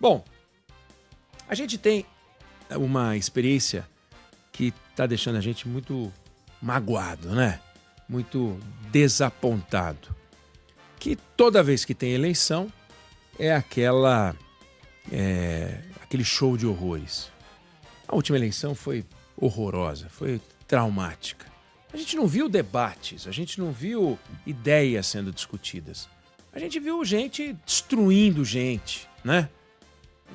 Bom, a gente tem uma experiência que está deixando a gente muito magoado, né? Muito desapontado. Que toda vez que tem eleição é aquele show de horrores. A última eleição foi horrorosa, foi traumática. A gente não viu debates, a gente não viu ideias sendo discutidas. A gente viu gente destruindo gente, né?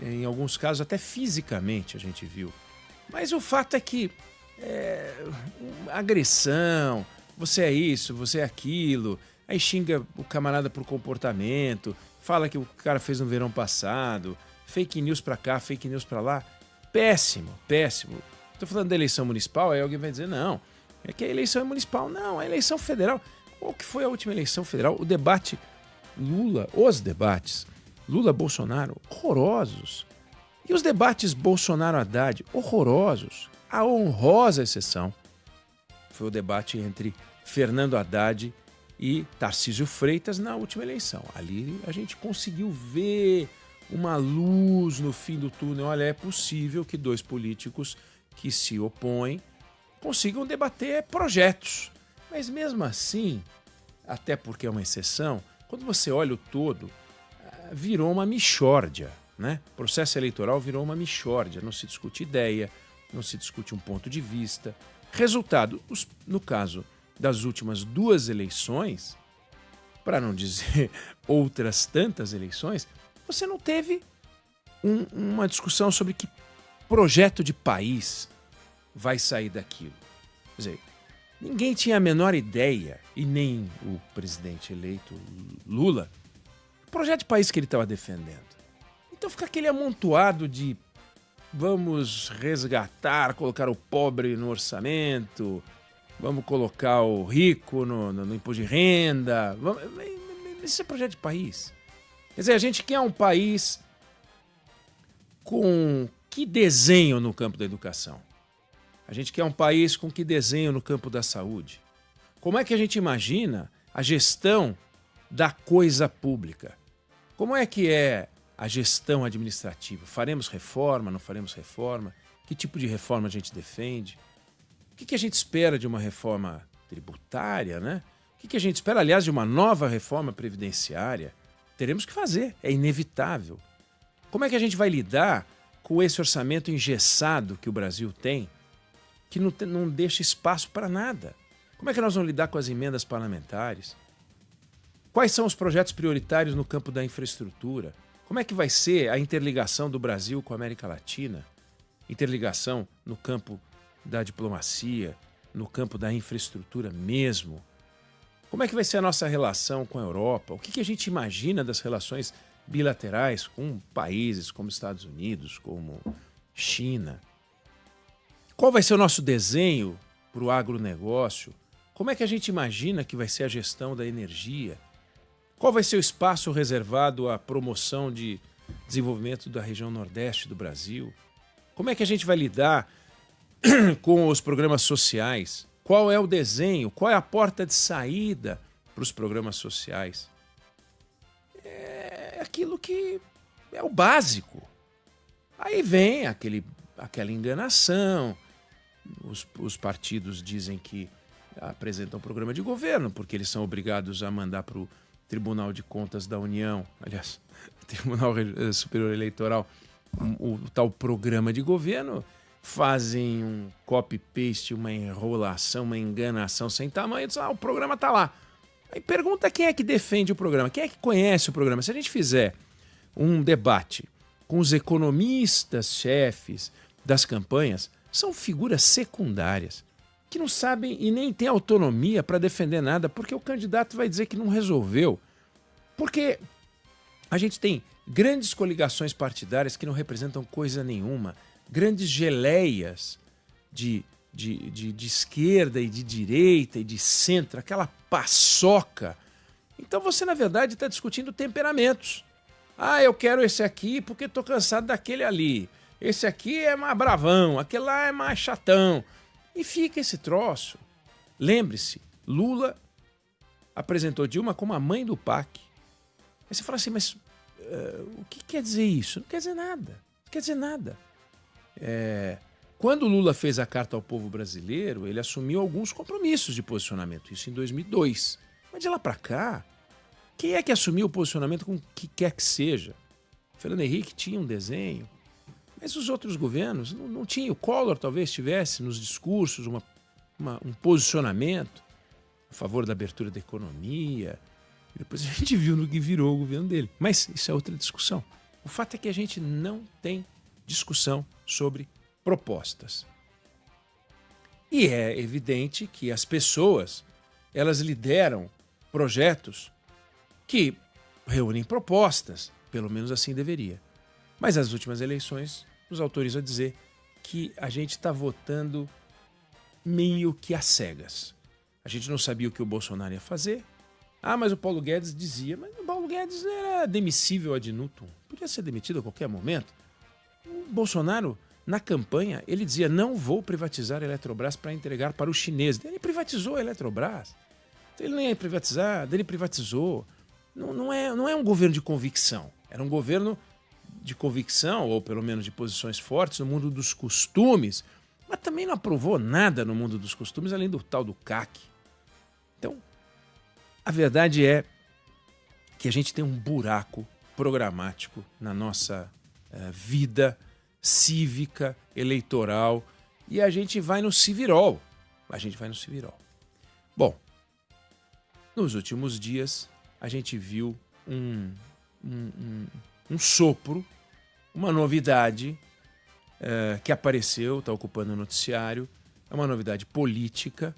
Em alguns casos até fisicamente a gente viu. Mas o fato é que agressão, você é isso, você é aquilo, aí xinga o camarada por comportamento, fala que o cara fez no verão passado, fake news pra cá, fake news pra lá. Péssimo, péssimo. Tô falando da eleição municipal, aí alguém vai dizer, não, é que a eleição é municipal. Não, a eleição federal. Qual que foi a última eleição federal? O debate os debates Lula-Bolsonaro, horrorosos. E os debates Bolsonaro-Haddad, horrorosos. A honrosa exceção foi o debate entre Fernando Haddad e Tarcísio Freitas na última eleição. Ali a gente conseguiu ver uma luz no fim do túnel. Olha, é possível que dois políticos que se opõem consigam debater projetos. Mas mesmo assim, até porque é uma exceção, quando você olha o todo, virou uma mixórdia, né? O processo eleitoral virou uma mixórdia. Não se discute ideia, não se discute um ponto de vista. Resultado, no caso das últimas duas eleições, para não dizer outras tantas eleições, você não teve uma discussão sobre que projeto de país vai sair daquilo. Quer dizer, ninguém tinha a menor ideia, e nem o presidente eleito Lula, o projeto de país que ele estava defendendo. Então fica aquele amontoado de vamos resgatar, colocar o pobre no orçamento, vamos colocar o rico no imposto de renda. Isso é projeto de país. Quer dizer, a gente quer um país com que desenho no campo da educação? A gente quer um país com que desenho no campo da saúde? Como é que a gente imagina a gestão da coisa pública? Como é que é a gestão administrativa? Faremos reforma, não faremos reforma? Que tipo de reforma a gente defende? O que a gente espera de uma reforma tributária, né? O que a gente espera, aliás, de uma nova reforma previdenciária? Teremos que fazer, é inevitável. Como é que a gente vai lidar com esse orçamento engessado que o Brasil tem, que não deixa espaço para nada? Como é que nós vamos lidar com as emendas parlamentares? Quais são os projetos prioritários no campo da infraestrutura? Como é que vai ser a interligação do Brasil com a América Latina? Interligação no campo da diplomacia, no campo da infraestrutura mesmo? Como é que vai ser a nossa relação com a Europa? O que a gente imagina das relações bilaterais com países como Estados Unidos, como China? Qual vai ser o nosso desenho para o agronegócio? Como é que a gente imagina que vai ser a gestão da energia? Qual vai ser o espaço reservado à promoção de desenvolvimento da região nordeste do Brasil? Como é que a gente vai lidar com os programas sociais? Qual é o desenho? Qual é a porta de saída para os programas sociais? É aquilo que é o básico. Aí vem aquela enganação. Os partidos dizem que apresentam programa de governo porque eles são obrigados a mandar para o Tribunal de Contas da União, aliás, Tribunal Superior Eleitoral, o tal programa de governo, fazem um copy-paste, uma enrolação, uma enganação sem tamanho, e dizem, o programa está lá. Aí pergunta quem é que defende o programa, quem é que conhece o programa. Se a gente fizer um debate com os economistas chefes das campanhas, são figuras secundárias, que não sabem e nem têm autonomia para defender nada, porque o candidato vai dizer que não resolveu. Porque a gente tem grandes coligações partidárias que não representam coisa nenhuma, grandes geleias de esquerda e de direita e de centro, aquela paçoca. Então você, na verdade, está discutindo temperamentos. Eu quero esse aqui porque estou cansado daquele ali. Esse aqui é mais bravão, aquele lá é mais chatão. E fica esse troço. Lembre-se, Lula apresentou Dilma como a mãe do PAC. Aí você fala assim, mas o que quer dizer isso? Não quer dizer nada. Não quer dizer nada. Quando o Lula fez a Carta ao Povo Brasileiro, ele assumiu alguns compromissos de posicionamento, isso em 2002. Mas de lá para cá, quem é que assumiu o posicionamento com o que quer que seja? Fernando Henrique tinha um desenho, mas os outros governos não tinham. O Collor talvez tivesse nos discursos um posicionamento a favor da abertura da economia. Depois a gente viu no que virou o governo dele. Mas isso é outra discussão. O fato é que a gente não tem discussão sobre propostas. E é evidente que as pessoas, elas lideram projetos que reúnem propostas, pelo menos assim deveria. Mas as últimas eleições nos autorizam a dizer que a gente está votando meio que às cegas. A gente não sabia o que o Bolsonaro ia fazer. Mas o Paulo Guedes dizia, mas o Paulo Guedes era demissível ad nutum. Podia ser demitido a qualquer momento. O Bolsonaro, na campanha, ele dizia, não vou privatizar a Eletrobras para entregar para os chineses. Ele privatizou a Eletrobras. Ele nem ia privatizar, ele privatizou. Não é um governo de convicção. Era um governo de convicção, ou pelo menos de posições fortes no mundo dos costumes, mas também não aprovou nada no mundo dos costumes, além do tal do CAC. Então, a verdade é que a gente tem um buraco programático na nossa vida cívica, eleitoral, e a gente vai no civirol. Bom, nos últimos dias, a gente viu um sopro, uma novidade que apareceu, está ocupando o noticiário, é uma novidade política,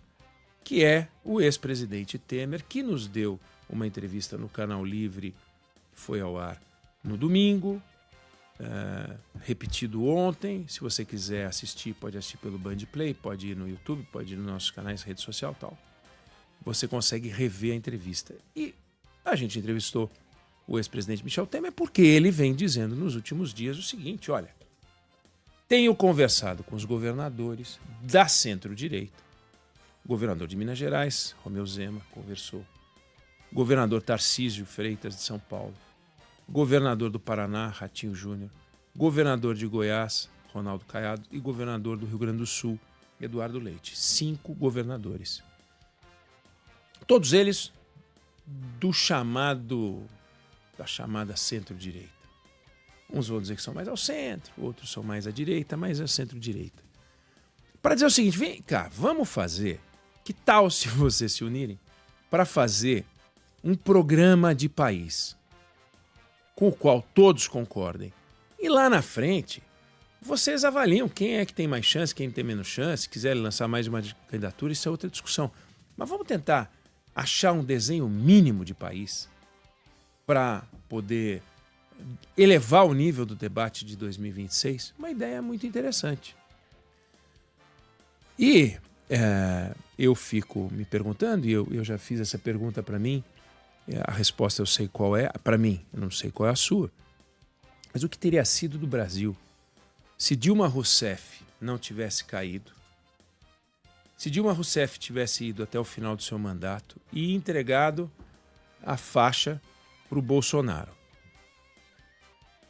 que é o ex-presidente Temer, que nos deu uma entrevista no Canal Livre, foi ao ar no domingo, repetido ontem. Se você quiser assistir, pode assistir pelo Bandplay, pode ir no YouTube, pode ir nos nossos canais, rede social e tal. Você consegue rever a entrevista. E a gente entrevistou o ex-presidente Michel Temer porque ele vem dizendo nos últimos dias o seguinte, olha, tenho conversado com os governadores da centro-direita, governador de Minas Gerais, Romeu Zema, conversou, governador Tarcísio Freitas de São Paulo, governador do Paraná, Ratinho Júnior, governador de Goiás, Ronaldo Caiado, e governador do Rio Grande do Sul, Eduardo Leite. 5 governadores. Todos eles da chamada centro-direita. Uns vão dizer que são mais ao centro, outros são mais à direita, mas é centro-direita. Para dizer o seguinte, vem cá, vamos fazer, que tal se vocês se unirem para fazer um programa de país com o qual todos concordem. E lá na frente, vocês avaliam quem é que tem mais chance, quem tem menos chance, se quiserem lançar mais uma candidatura, isso é outra discussão. Mas vamos tentar achar um desenho mínimo de país para poder elevar o nível do debate de 2026? Uma ideia muito interessante. E eu fico me perguntando, e eu já fiz essa pergunta para mim, a resposta eu sei qual é, para mim, eu não sei qual é a sua, mas o que teria sido do Brasil se Dilma Rousseff não tivesse caído, se Dilma Rousseff tivesse ido até o final do seu mandato e entregado a faixa para o Bolsonaro?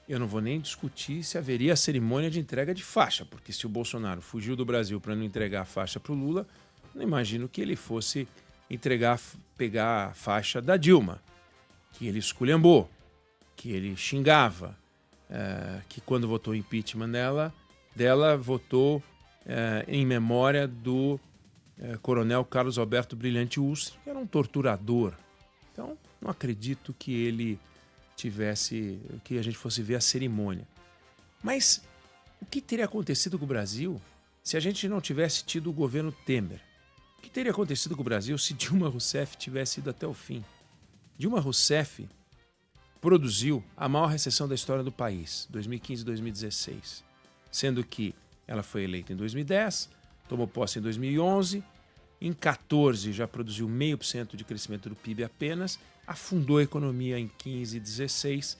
Eu não vou nem discutir se haveria a cerimônia de entrega de faixa, porque se o Bolsonaro fugiu do Brasil para não entregar a faixa para o Lula, não imagino que ele fosse pegar a faixa da Dilma, que ele esculhambou, que ele xingava, que quando votou impeachment dela votou em memória do coronel Carlos Alberto Brilhante Ustra, que era um torturador. Então, não acredito que ele que a gente fosse ver a cerimônia. Mas o que teria acontecido com o Brasil se a gente não tivesse tido o governo Temer? O que teria acontecido com o Brasil se Dilma Rousseff tivesse ido até o fim? Dilma Rousseff produziu a maior recessão da história do país, 2015 e 2016, sendo que ela foi eleita em 2010, tomou posse em 2011, em 2014 já produziu 0,5% de crescimento do PIB apenas, afundou a economia em 15 e 16,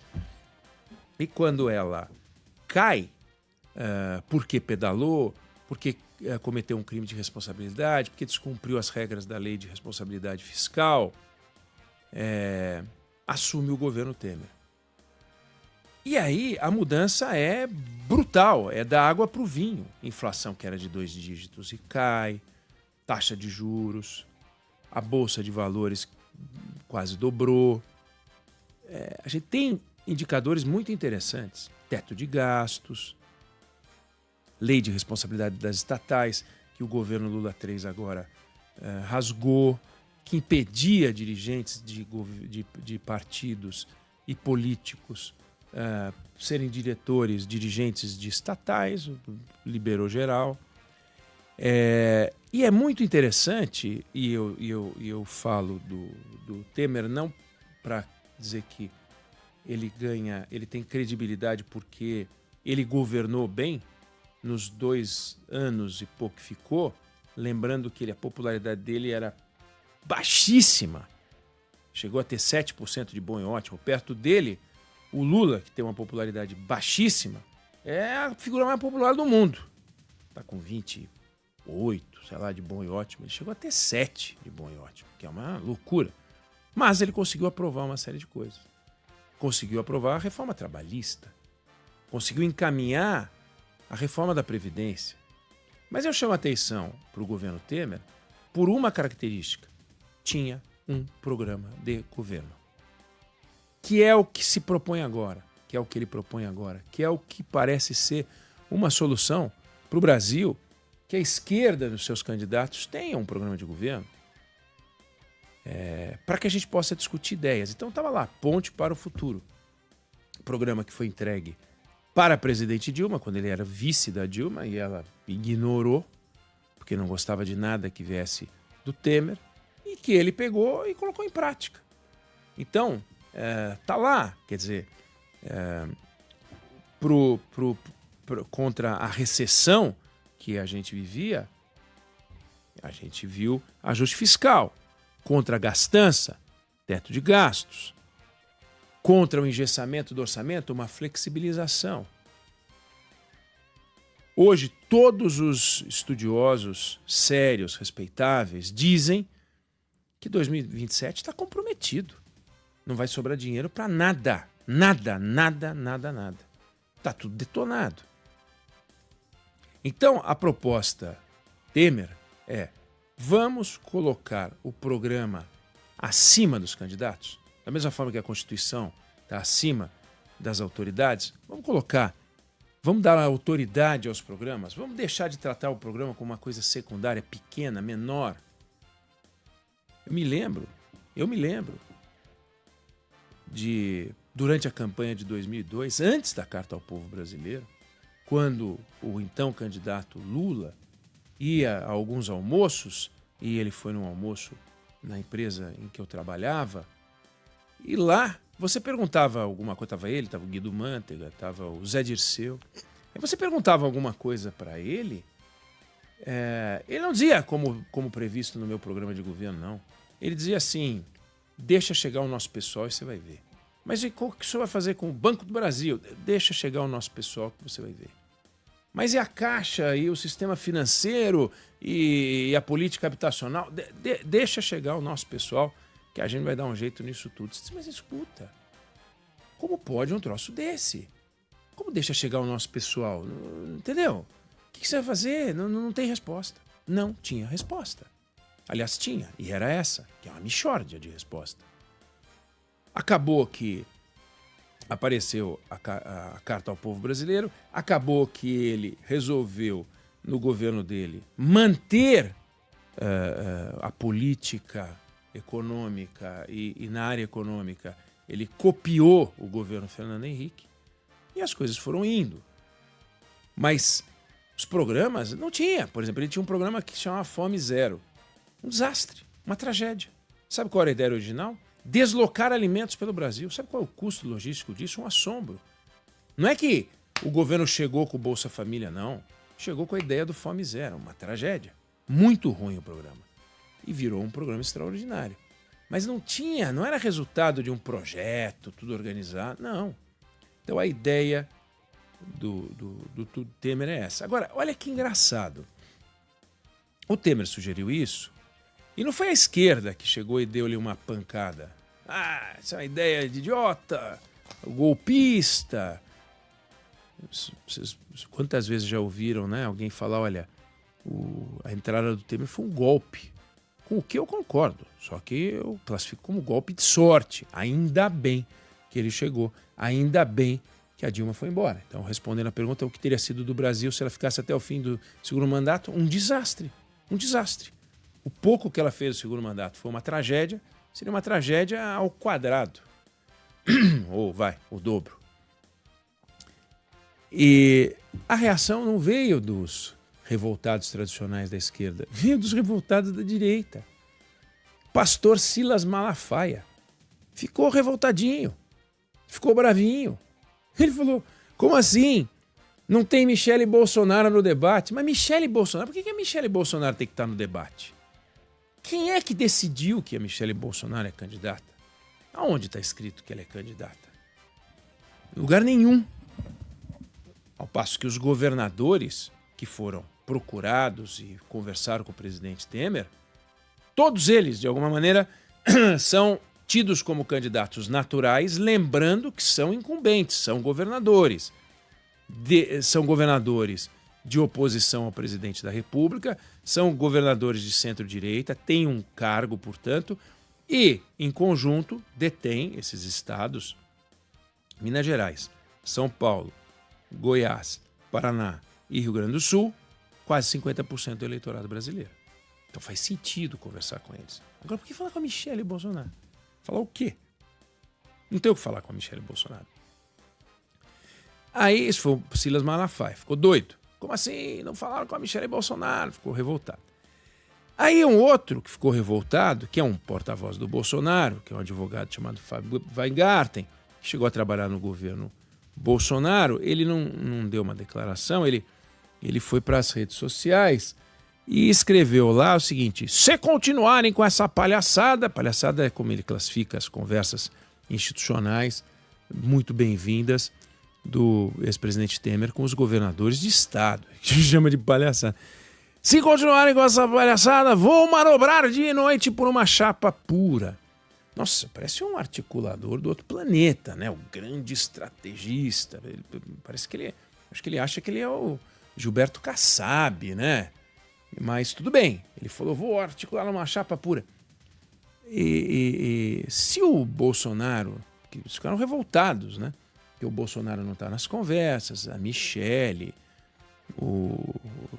e quando ela cai, porque pedalou, porque cometeu um crime de responsabilidade, porque descumpriu as regras da lei de responsabilidade fiscal, assume o governo Temer. E aí a mudança é brutal, é da água para o vinho. Inflação que era de 2 dígitos e cai, taxa de juros, a Bolsa de Valores quase dobrou. A gente tem indicadores muito interessantes. Teto de gastos, lei de responsabilidade das estatais, que o governo Lula III agora rasgou, que impedia dirigentes de partidos e políticos serem dirigentes de estatais, liberou geral. E é muito interessante, e eu falo do Temer não para dizer que ele tem credibilidade porque ele governou bem nos 2 anos e pouco que ficou, lembrando que a popularidade dele era baixíssima, chegou a ter 7% de bom e ótimo. Perto dele, o Lula, que tem uma popularidade baixíssima, é a figura mais popular do mundo. Está com 28, sei lá, de bom e ótimo. Ele chegou a ter 7 de bom e ótimo, que é uma loucura. Mas ele conseguiu aprovar uma série de coisas. Conseguiu aprovar a reforma trabalhista. Conseguiu encaminhar a reforma da Previdência. Mas eu chamo a atenção para o governo Temer por uma característica. Tinha um programa de governo. Que é o que se propõe agora, que é o que ele propõe agora, que é o que parece ser uma solução para o Brasil, que a esquerda dos seus candidatos tenha um programa de governo, para que a gente possa discutir ideias. Então estava lá, Ponte para o Futuro. Programa que foi entregue para a presidente Dilma, quando ele era vice da Dilma, e ela ignorou, porque não gostava de nada que viesse do Temer, e que ele pegou e colocou em prática. Então, tá lá, quer dizer, contra a recessão que a gente vivia, a gente viu ajuste fiscal. Contra a gastança, teto de gastos. Contra o engessamento do orçamento, uma flexibilização. Hoje, todos os estudiosos sérios, respeitáveis, dizem que 2027 está comprometido. Não vai sobrar dinheiro para nada. Nada, nada, nada, nada. Está tudo detonado. Então, a proposta Temer é: vamos colocar o programa acima dos candidatos? Da mesma forma que a Constituição está acima das autoridades, vamos dar autoridade aos programas, vamos deixar de tratar o programa como uma coisa secundária, pequena, menor. Eu me lembro durante a campanha de 2002, antes da Carta ao Povo Brasileiro, quando o então candidato Lula ia a alguns almoços, e ele foi num almoço na empresa em que eu trabalhava, e lá você perguntava alguma coisa, estava o Guido Mantega, estava o Zé Dirceu, aí você perguntava alguma coisa para ele, ele não dizia como previsto no meu programa de governo, não. Ele dizia assim: deixa chegar o nosso pessoal e você vai ver. Mas e o que o senhor vai fazer com o Banco do Brasil? Deixa chegar o nosso pessoal que você vai ver. Mas e a Caixa, e o sistema financeiro, e a política habitacional? Deixa chegar o nosso pessoal, que a gente vai dar um jeito nisso tudo. Mas escuta, como pode um troço desse? Como deixa chegar o nosso pessoal? Entendeu? O que você vai fazer? Não tem resposta. Não tinha resposta. Aliás, tinha, e era essa, que é uma mixórdia de resposta. Acabou que apareceu a Carta ao Povo Brasileiro, acabou que ele resolveu, no governo dele, manter a política econômica e na área econômica ele copiou o governo Fernando Henrique e as coisas foram indo. Mas os programas não tinha. Por exemplo, ele tinha um programa que se chamava Fome Zero. Um desastre, uma tragédia. Sabe qual era a ideia original? Deslocar alimentos pelo Brasil. Sabe qual é o custo logístico disso? Um assombro. Não é que o governo chegou com o Bolsa Família, não. Chegou com a ideia do Fome Zero, uma tragédia. Muito ruim o programa. E virou um programa extraordinário. Mas não era resultado de um projeto, tudo organizado, não. Então a ideia do Temer é essa. Agora, olha que engraçado. O Temer sugeriu isso, e não foi a esquerda que chegou e deu-lhe uma pancada. Ah, essa é uma ideia de idiota. golpista. Vocês, quantas vezes já ouviram, né, alguém falar, olha, a entrada do Temer foi um golpe? Com o que eu concordo, só que eu classifico como golpe de sorte. Ainda bem que ele chegou, ainda bem que a Dilma foi embora. Então, respondendo a pergunta, o que teria sido do Brasil se ela ficasse até o fim do segundo mandato? Um desastre, um desastre. O pouco que ela fez no segundo mandato foi uma tragédia, seria uma tragédia ao quadrado. Ou o dobro. E a reação não veio dos revoltados tradicionais da esquerda, veio dos revoltados da direita. Pastor Silas Malafaia ficou revoltadinho, ficou bravinho. Ele falou, como assim? Não tem Michele Bolsonaro no debate? Mas Michele Bolsonaro, por que a Michele Bolsonaro tem que estar no debate? Quem é que decidiu que a Michele Bolsonaro é candidata? Aonde está escrito que ela é candidata? Em lugar nenhum. Ao passo que os governadores que foram procurados e conversaram com o presidente Temer, todos eles, de alguma maneira, são tidos como candidatos naturais, lembrando que são incumbentes, são governadores. São governadores de oposição ao presidente da República, são governadores de centro-direita, têm um cargo, portanto, e, em conjunto, detêm esses estados, Minas Gerais, São Paulo, Goiás, Paraná e Rio Grande do Sul, quase 50% do eleitorado brasileiro. Então faz sentido conversar com eles. Agora, por que falar com a Michele Bolsonaro? Falar o quê? Não tem o que falar com a Michele Bolsonaro. Aí, esse foi o Silas Malafaia, ficou doido. Como assim? Não falaram com a Michele Bolsonaro? Ficou revoltado. Aí um outro que ficou revoltado, que é um porta-voz do Bolsonaro, que é um advogado chamado Fábio Weingarten, que chegou a trabalhar no governo Bolsonaro, ele não deu uma declaração, ele foi para as redes sociais e escreveu lá o seguinte: se continuarem com essa palhaçada é como ele classifica as conversas institucionais muito bem-vindas do ex-presidente Temer com os governadores de estado, que chama de palhaçada. Se continuarem com essa palhaçada, vou manobrar dia e noite por uma chapa pura. Nossa, parece um articulador do outro planeta, né? O grande estrategista. Parece que ele... Acho que ele acha que ele é o Gilberto Kassab, né? Mas tudo bem. Ele falou, vou articular uma chapa pura. E se o Bolsonaro... Que eles ficaram revoltados, né? Que o Bolsonaro não está nas conversas, a Michele,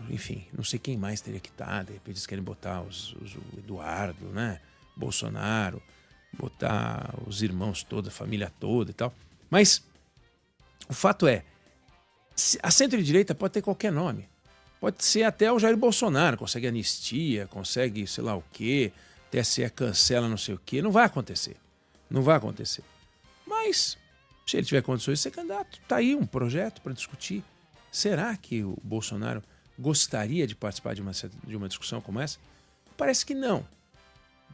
enfim, não sei quem mais teria que estar. De repente eles querem botar o Eduardo, né? Bolsonaro, botar os irmãos toda, a família toda e tal. Mas o fato é, a centro-direita pode ter qualquer nome. Pode ser até o Jair Bolsonaro, consegue anistia, consegue sei lá o quê, TSE cancela não sei o quê. Não vai acontecer. Não vai acontecer. Mas, se ele tiver condições de ser candidato, está aí um projeto para discutir. Será que o Bolsonaro gostaria de participar de uma discussão como essa? Parece que não.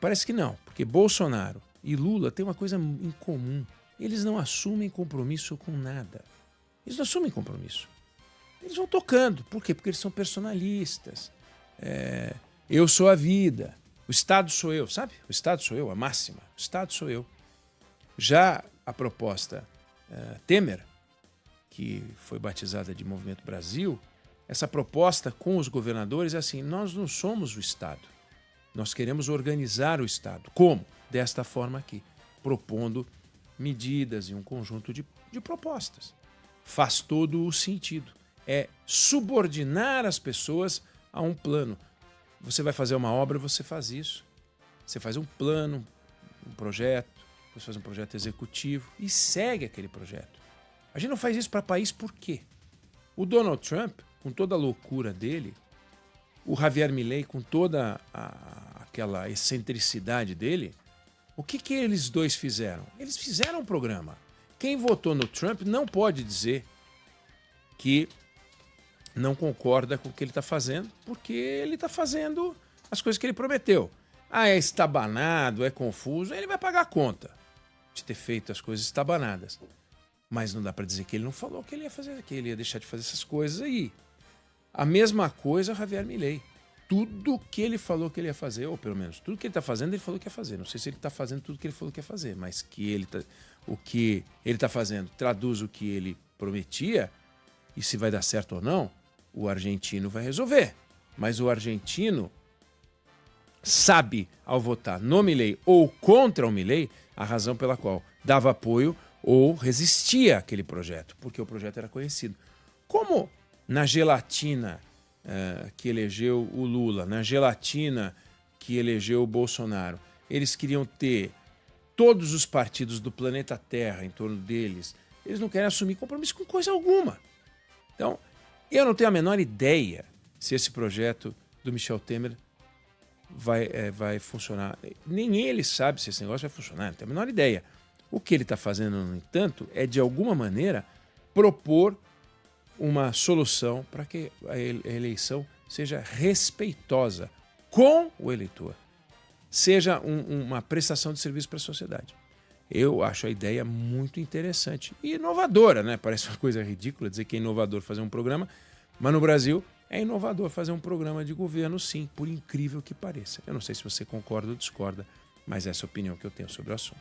Parece que não, porque Bolsonaro e Lula têm uma coisa em comum. Eles não assumem compromisso com nada. Eles não assumem compromisso. Eles vão tocando. Por quê? Porque eles são personalistas. Eu sou a vida. O Estado sou eu, sabe? O Estado sou eu, a máxima. O Estado sou eu. Já a proposta Temer, que foi batizada de Movimento Brasil, essa proposta com os governadores é assim, nós não somos o Estado. Nós queremos organizar o Estado. Como? Desta forma aqui, propondo medidas e um conjunto de propostas. Faz todo o sentido. É subordinar as pessoas a um plano. Você vai fazer uma obra, você faz isso. Você faz um plano, um projeto, você faz um projeto executivo e segue aquele projeto. A gente não faz isso para país por quê? O Donald Trump, com toda a loucura dele, o Javier Milei, com toda aquela excentricidade dele, o que eles dois fizeram? Eles fizeram um programa. Quem votou no Trump não pode dizer que não concorda com o que ele está fazendo, porque ele está fazendo as coisas que ele prometeu. É estabanado, é confuso, ele vai pagar a conta de ter feito as coisas estabanadas. Mas não dá para dizer que ele não falou que ele ia fazer, que ele ia deixar de fazer essas coisas aí. A mesma coisa Javier Milei. Tudo que ele falou que ele ia fazer, ou pelo menos tudo que ele está fazendo, ele falou que ia fazer. Não sei se ele está fazendo tudo que ele falou que ia fazer, mas que ele o que ele está fazendo traduz o que ele prometia, e se vai dar certo ou não, o argentino vai resolver. Mas o argentino sabe, ao votar no Milei ou contra o Milei, a razão pela qual dava apoio ou resistia àquele projeto, porque o projeto era conhecido. Como na gelatina que elegeu o Lula, na gelatina que elegeu o Bolsonaro, eles queriam ter todos os partidos do planeta Terra em torno deles, eles não querem assumir compromisso com coisa alguma. Então, eu não tenho a menor ideia se esse projeto do Michel Temer vai funcionar. Nem ele sabe se esse negócio vai funcionar, não tem a menor ideia. O que ele está fazendo, no entanto, é, de alguma maneira, propor uma solução para que a eleição seja respeitosa com o eleitor, seja uma prestação de serviço para a sociedade. Eu acho a ideia muito interessante e inovadora, né? Parece uma coisa ridícula dizer que é inovador fazer um programa, mas no Brasil é inovador fazer um programa de governo, sim, por incrível que pareça. Eu não sei se você concorda ou discorda, mas essa é a opinião que eu tenho sobre o assunto.